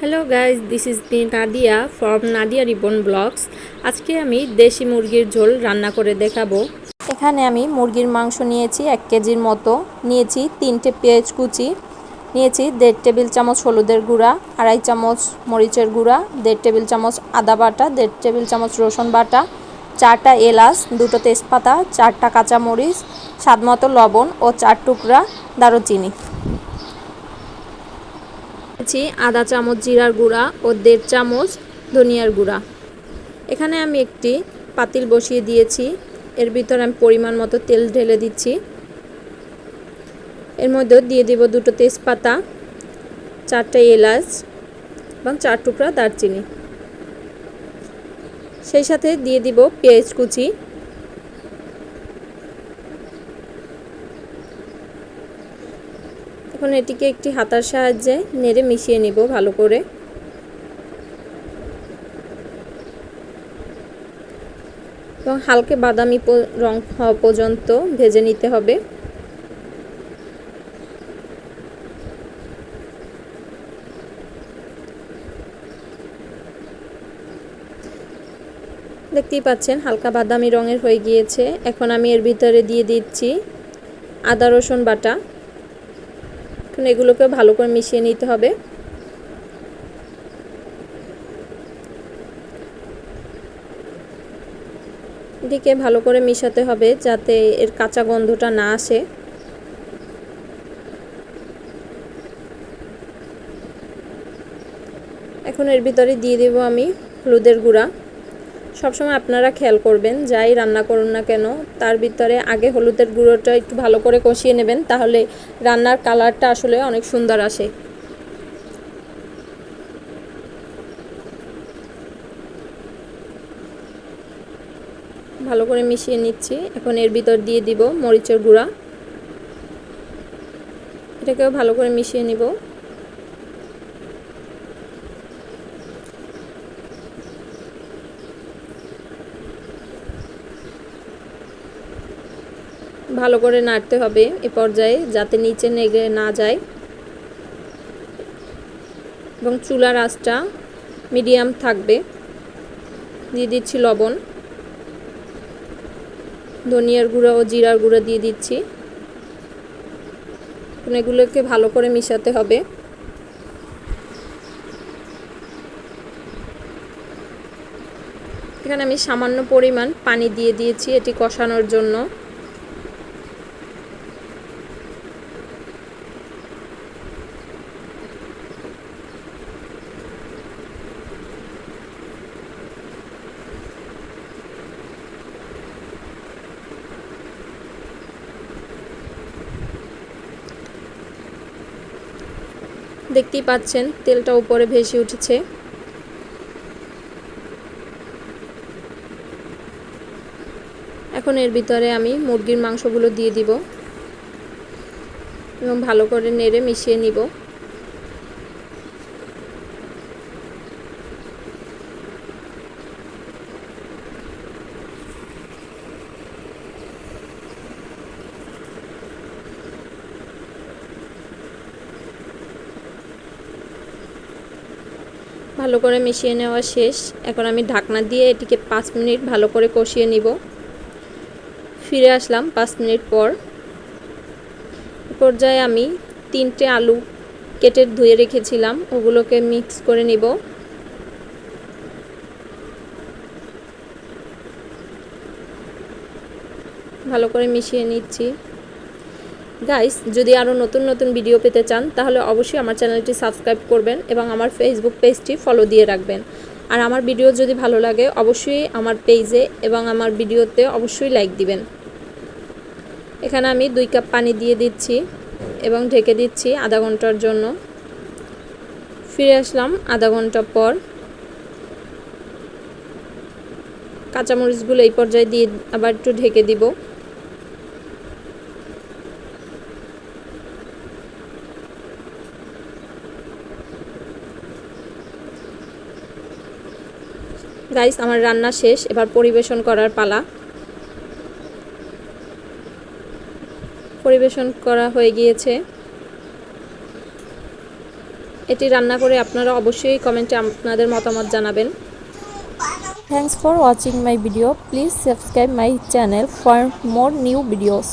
Hello guys, this is me Nadia from Nadia Ribbon Blogs. আজকে আমি দেশি মুরগির ঝোল রান্না করে দেখাবো। এখানে আমি মুরগির মাংস নিয়েছি 1 কেজির মতো, নিয়েছি 3টে পেঁয়াজ কুচি, নিয়েছি 1.5 টেবিল চামচ হলুদের গুঁড়া, 2.5 চামচ মরিচের গুঁড়া, 1.5 টেবিল চামচ আদা বাটা, 1.5 টেবিল চামচ রসুন বাটা, 4টা এলাচ, 2টো তেজপাতা, 4টা কাঁচামরিচ, স্বাদমতো লবণ ও 4 টুকরা দারুচিনি। আধা চামচ জিরার গুঁড়া ও 1.5 চামচ ধনিয়ার গুঁড়া। এখানে আমি একটি পাতিল বসিয়ে দিয়েছি, এর ভিতরে আমি পরিমাণ মতো তেল ঢেলে দিচ্ছি। এর মধ্যে দিয়ে দিব 2টো তেজপাতা, 4টা এলাচ এবং 4 টুকরা দারচিনি। সেই সাথে দিয়ে দিব পেঁয়াজ কুচি। এখন এটিকে একটি হাতার সাহায্যে নেড়ে মিশিয়ে নিব ভালো করে। এবং হালকা বাদামি রং হওয়া পর্যন্ত ভেজে নিতে হবে। দেখতেই পাচ্ছেন হালকা বাদামি রঙের হয়ে গিয়েছে। এখন আমি এর ভিতরে দিয়ে দিচ্ছি আদা রসুন বাটা। এখন এগুলোকে ভালো করে মিশিয়ে নিতে হবে। এটিকে ভালো করে মিশাতে হবে যাতে এর কাঁচা গন্ধটা না আসে। এখন এর ভিতরে দিয়ে দেব আমি হলুদের গুঁড়া। সবসময় আপনারা খেয়াল করবেন যাই রান্না করুন না কেন তার ভিতরে আগে হলুদের গুঁড়োটা একটু ভালো করে কষিয়ে নেবেন, তাহলে রান্নার কালারটা আসলে অনেক সুন্দর আসে। ভালো করে মিশিয়ে নিচ্ছি। এখন এর ভিতর দিয়ে দিব মরিচের গুঁড়া। এটাকেও ভালো করে মিশিয়ে নিব। ভালো করে নাড়তে হবে এ পর্যায়ে যাতে নিচে লেগে না যায়। এবং চুলার আঁচটা মিডিয়াম থাকবে। দিয়ে দিচ্ছি লবণ, ধনিয়ার গুঁড়া ও জিরার গুঁড়া দিয়ে দিচ্ছি। এগুলোকে ভালো করে মিশাতে হবে। এখানে আমি সামান্য পরিমাণ পানি দিয়ে দিয়েছি এটি কষানোর জন্য। দেখতেই পাচ্ছেন তেলটা উপরে ভেসে উঠেছে। এখন এর ভিতরে আমি মুরগির মাংসগুলো দিয়ে দিব এবং ভালো করে নেড়ে মিশিয়ে নিব। ভালো করে মিশিয়ে নেওয়া শেষ। এখন আমি ঢাকনা দিয়ে এটিকে 5 মিনিট ভালো করে কষিয়ে নিব। ফিরে আসলাম 5 মিনিট পর। পর্যায়ে আমি 3টে আলু কেটে ধুয়ে রেখেছিলাম, ওগুলোকে মিক্স করে নিব। ভালো করে মিশিয়ে নিচ্ছি। গাইস, যদি আরও নতুন নতুন ভিডিও পেতে চান তাহলে অবশ্যই আমার চ্যানেলটি সাবস্ক্রাইব করবেন এবং আমার ফেসবুক পেজটি ফলো দিয়ে রাখবেন। আর আমার ভিডিও যদি ভালো লাগে অবশ্যই আমার পেজে এবং আমার ভিডিওতে অবশ্যই লাইক দিবেন। এখানে আমি 2 কাপ পানি দিয়ে দিচ্ছি এবং ঢেকে দিচ্ছি আধা ঘন্টার জন্য। ফিরে আসলাম আধা ঘন্টা পর। কাঁচামরিচগুলো এই পর্যায়ে দিয়ে আবার একটু ঢেকে দিব। গাইস, আমার রান্না শেষ, এবার পরিবেশন করার পালা। পরিবেশন করা হয়ে গিয়েছে। এটি রান্না করে আপনারা অবশ্যই কমেন্টে আপনাদের মতামত জানাবেন। Thanks for watching my video. Please subscribe my channel for more new videos.